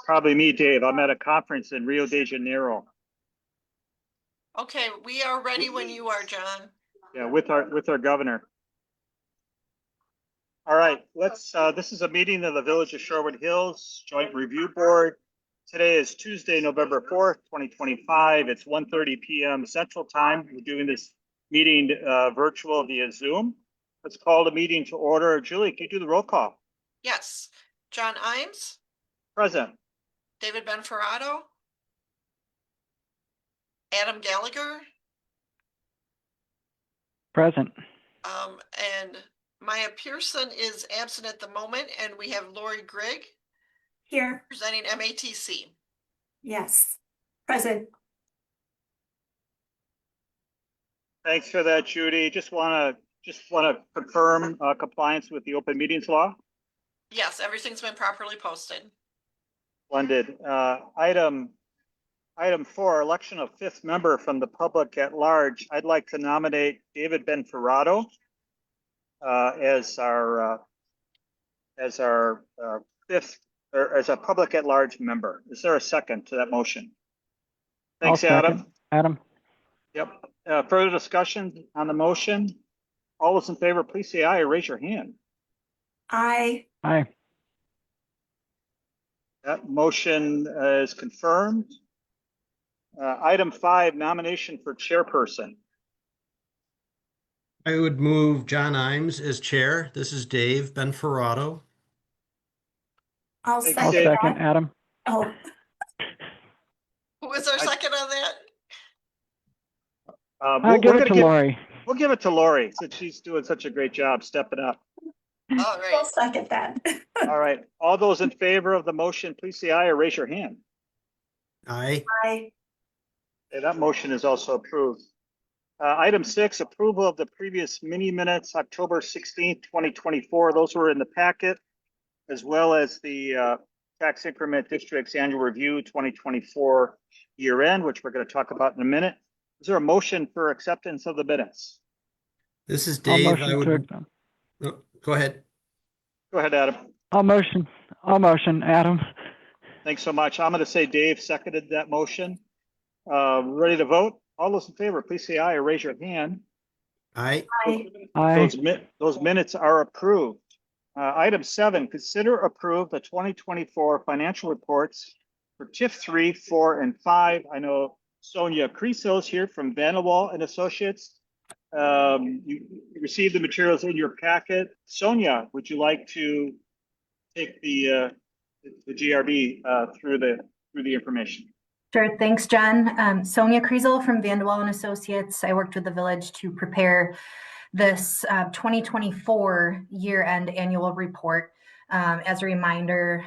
Probably me, Dave. I'm at a conference in Rio de Janeiro. Okay, we are ready when you are, John. Yeah, with our governor. All right, let's. This is a meeting of the Village of Shorewood Hills Joint Review Board. Today is Tuesday, November 4th, 2025. It's 1:30 p.m. Central Time. We're doing this meeting virtual via Zoom. Let's call the meeting to order. Julie, can you do the roll call? Yes. John Imes, Present. David Benferrato, Adam Gallagher, Present. and Maya Pearson is absent at the moment, and we have Lori Grigg Here. presenting MATC. Yes. Present. Thanks for that, Judy. Just want to confirm compliance with the open meetings law. Yes, everything's been properly posted. Splendid. Item 4, election of 5th member from the public at large. I'd like to nominate David Benferrato as our 5th, or as a public at large member. Is there a second to that motion? Thanks, Adam. Adam. Yep. Further discussion on the motion? All those in favor, please say aye or raise your hand. Aye. Aye. That motion is confirmed. Item 5, nomination for chairperson. I would move John Imes as chair. This is Dave Benferrato. I'll Thanks, I'll second Dave. second that. Adam. Oh, Who is our second on that? I'll give it to Lori. We'll give it to Lori since she's doing such a great job stepping up. All I'll right. second that. All right. All those in favor of the motion, please say aye or raise your hand. Aye. Aye. Okay, that motion is also approved. Item 6, approval of the previous mini minutes, October 16th, 2024. Those were in the packet, as well as the tax increment district's annual review 2024 year end, which we're going to talk about in a minute. Is there a motion for acceptance of the minutes? This is I'll Dave. motion I to would accept. oh, go ahead. Go ahead, Adam. I'll motion, Adam. Thanks so much. I'm going to say Dave seconded that motion. Ready to vote? All those in favor, please say aye or raise your hand. Aye. Aye. Aye. Those minutes are approved. Item 7, consider approve the 2024 financial reports for TIF 3, 4, and 5. I know Sonia Crisos here from Vanderwall and Associates. You received the materials in your packet. Sonia, would you like to take the GRB through the information? Sure. Thanks, John. Sonia Kriesel from Vanderwall and Associates. I worked with the village to prepare this 2024 year-end annual report. As a reminder,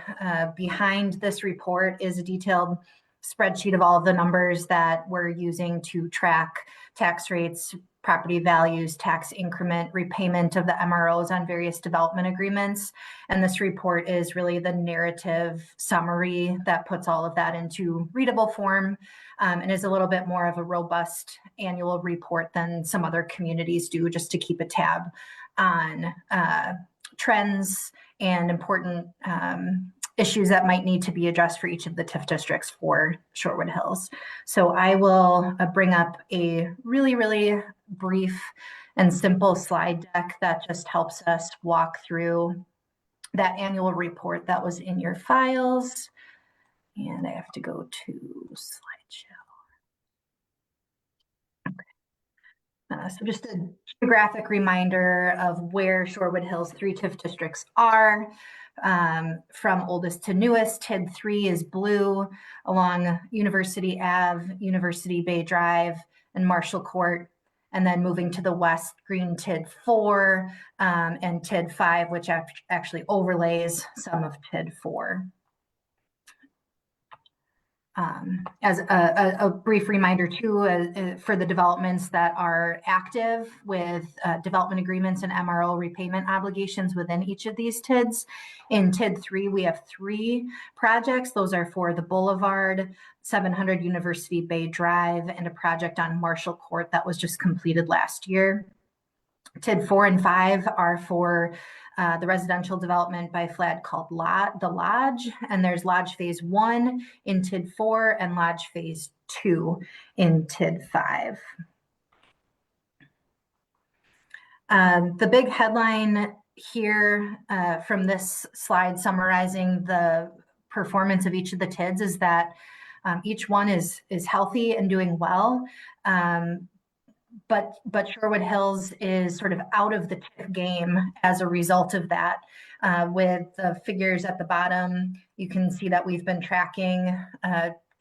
behind this report is a detailed spreadsheet of all of the numbers that we're using to track tax rates, property values, tax increment, repayment of the MROs on various development agreements. And this report is really the narrative summary that puts all of that into readable form and is a little bit more of a robust annual report than some other communities do, just to keep a tab on trends and important issues that might need to be addressed for each of the TIF districts for Shorewood Hills. So I will bring up a really, really brief and simple slide deck that just helps us walk through that annual report that was in your files. And I have to go to slideshow. Okay. So just a geographic reminder of where Shorewood Hills 3 TIF districts are. From oldest to newest, TID 3 is blue along University Ave, University Bay Drive, and Marshall Court. And then moving to the west, green TID 4 and TID 5, which actually overlays some of TID 4. As a brief reminder too, for the developments that are active with development agreements and MRO repayment obligations within each of these TIDs. In TID 3, we have 3 projects. Those are for the Boulevard, 700 University Bay Drive, and a project on Marshall Court that was just completed last year. TID 4 and 5 are for the residential development by FLAD called the Lodge, and there's Lodge Phase 1 in TID 4 and Lodge Phase 2 in TID 5. The big headline here from this slide summarizing the performance of each of the TIDs is that each one is healthy and doing well. But Sherwood Hills is sort of out of the TIF game as a result of that. With the figures at the bottom, you can see that we've been tracking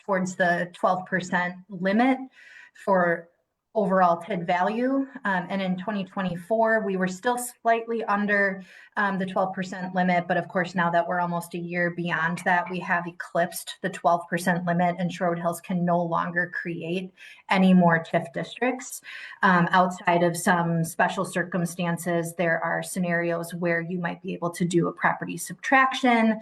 towards the 12% limit for overall TID value. And in 2024, we were still slightly under the 12% limit. But of course, now that we're almost a year beyond that, we have eclipsed the 12% limit, and Sherwood Hills can no longer create any more TIF districts. Outside of some special circumstances, there are scenarios where you might be able to do a property subtraction.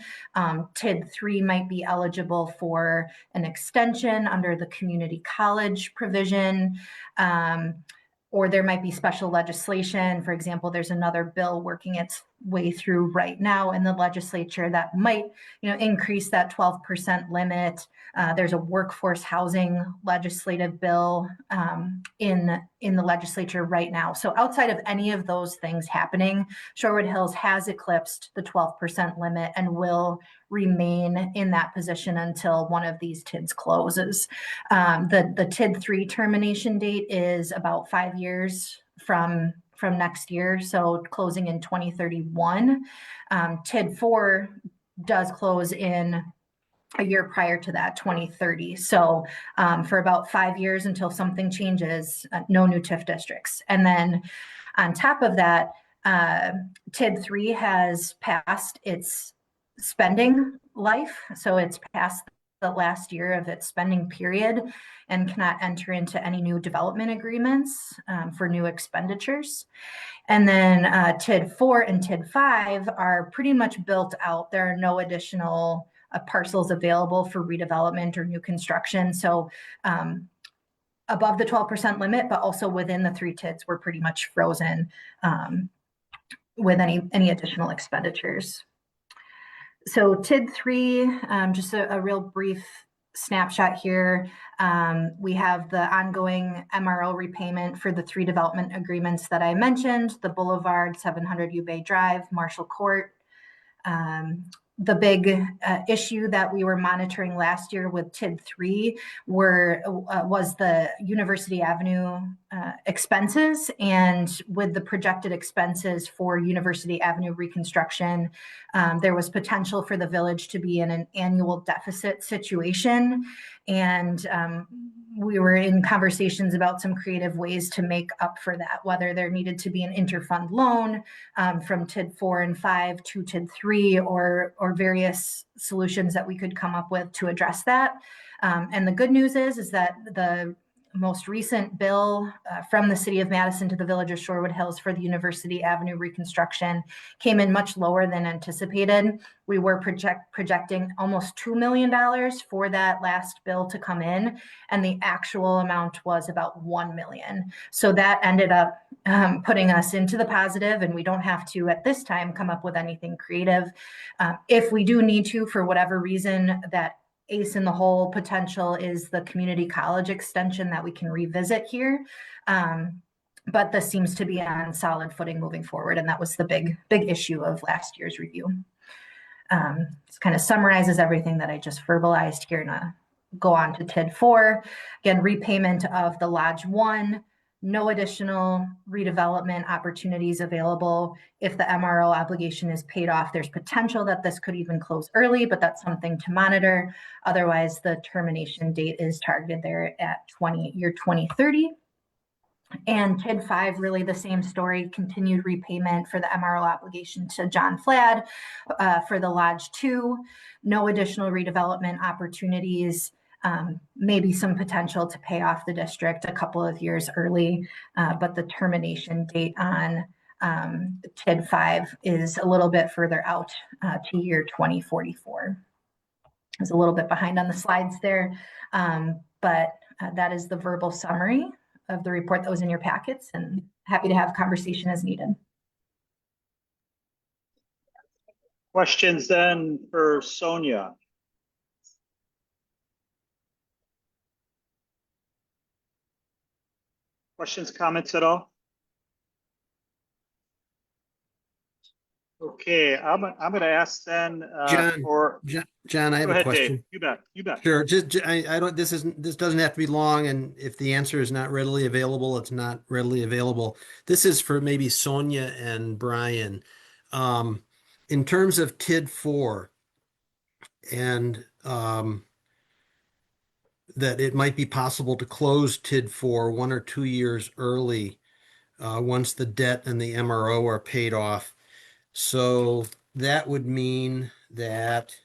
TID 3 might be eligible for an extension under the community college provision. Or there might be special legislation. For example, there's another bill working its way through right now in the legislature that might, increase that 12% limit. There's a workforce housing legislative bill in the legislature right now. So outside of any of those things happening, Sherwood Hills has eclipsed the 12% limit and will remain in that position until one of these TIDs closes. The TID 3 termination date is about 5 years from next year, so closing in 2031. TID 4 does close in a year prior to that, 2030. So for about 5 years until something changes, no new TIF districts. And then on top of that, TID 3 has passed its spending life. So it's past the last year of its spending period and cannot enter into any new development agreements for new expenditures. And then TID 4 and TID 5 are pretty much built out. There are no additional parcels available for redevelopment or new construction. So above the 12% limit, but also within the 3 TIDs, we're pretty much frozen with any additional expenditures. So TID 3, just a real brief snapshot here. We have the ongoing MRO repayment for the 3 development agreements that I mentioned, the Boulevard, 700 U-Bay Drive, Marshall Court. The big issue that we were monitoring last year with TID 3 was the University Avenue expenses. And with the projected expenses for University Avenue reconstruction, there was potential for the village to be in an annual deficit situation. And we were in conversations about some creative ways to make up for that, whether there needed to be an interfund loan from TID 4 and 5 to TID 3 or various solutions that we could come up with to address that. And the good news is that the most recent bill from the city of Madison to the village of Sherwood Hills for the University Avenue reconstruction came in much lower than anticipated. We were projecting almost $2 million for that last bill to come in, and the actual amount was about $1 million. So that ended up putting us into the positive, and we don't have to at this time come up with anything creative. If we do need to, for whatever reason, that ace in the hole potential is the community college extension that we can revisit here. But this seems to be on solid footing moving forward. And that was the big issue of last year's review. This kind of summarizes everything that I just verbalized here. And go on to TID 4. Again, repayment of the Lodge 1, no additional redevelopment opportunities available. If the MRO obligation is paid off, there's potential that this could even close early, but that's something to monitor. Otherwise, the termination date is targeted there at year 2030. And TID 5, really the same story, continued repayment for the MRO obligation to John Flad. For the Lodge 2, no additional redevelopment opportunities. Maybe some potential to pay off the district a couple of years early, but the termination date on TID 5 is a little bit further out to year 2044. I was a little bit behind on the slides there, but that is the verbal summary of the report that was in your packets, and happy to have conversation as needed. Questions then for Sonia? Questions, comments at all? Okay, I'm gonna ask then, John, for, John, I have go a ahead, Dave. question. You bet, you bet. Sure, I don't, this doesn't have to be long, and if the answer is not readily available, it's not readily available. This is for maybe Sonia and Brian. In terms of TID 4 and that it might be possible to close TID 4 1 or 2 years early once the debt and the MRO are paid off. So that would mean that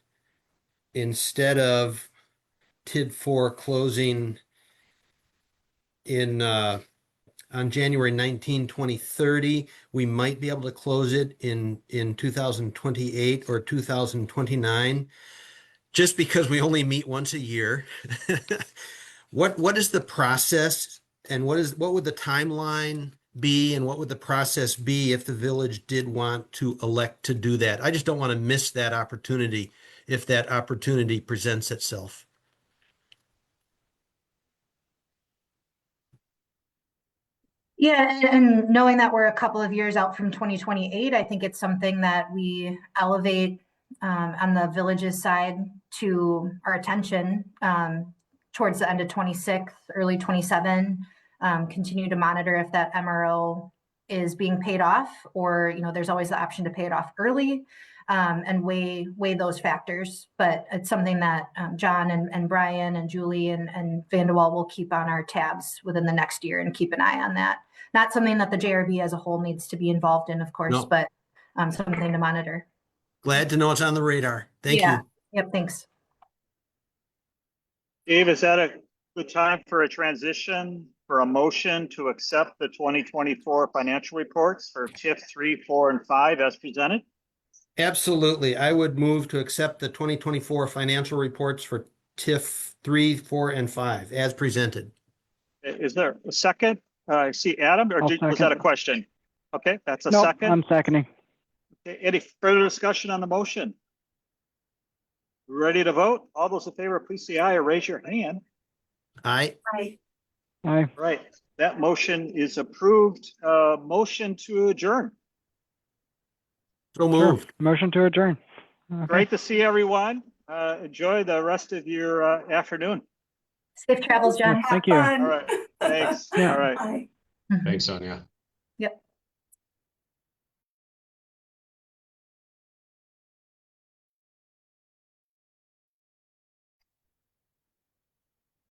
instead of TID 4 closing in on January 19, 2030, we might be able to close it in 2028 or 2029, just because we only meet once a year. What is the process, and what would the timeline be, and what would the process be if the village did want to elect to do that? I just don't want to miss that opportunity if that opportunity presents itself. Yeah, and knowing that we're a couple of years out from 2028, I think it's something that we elevate on the village's side to our attention towards the end of 26, early 27. Continue to monitor if that MRO is being paid off, or there's always the option to pay it off early, and weigh those factors. But it's something that John and Brian and Julie and Vandewaal will keep on our tabs within the next year and keep an eye on that. Not something that the JRB as a whole needs to be involved in, of course, No. but something to monitor. Glad to know it's on the radar. Thank Yeah. you. Yep, thanks. Dave, is that a good time for a transition, for a motion to accept the 2024 financial reports for TIF 3, 4, and 5 as presented? Absolutely. I would move to accept the 2024 financial reports for TIF 3, 4, and 5 as presented. Is there a second? I see Adam, or I'll was that a second. question? Okay, that's a Nope, second. I'm seconding. Okay, any further discussion on the motion? Ready to vote? All those in favor, please say aye or raise your hand. Aye. Aye. Aye. Right, that motion is approved. Motion to adjourn. So Sure. moved. Motion to adjourn. Okay. Great to see everyone. Enjoy the rest of your afternoon. Safe travels, John. Thank you. All right, thanks. Yeah. All right. Aye. Thanks, Sonia.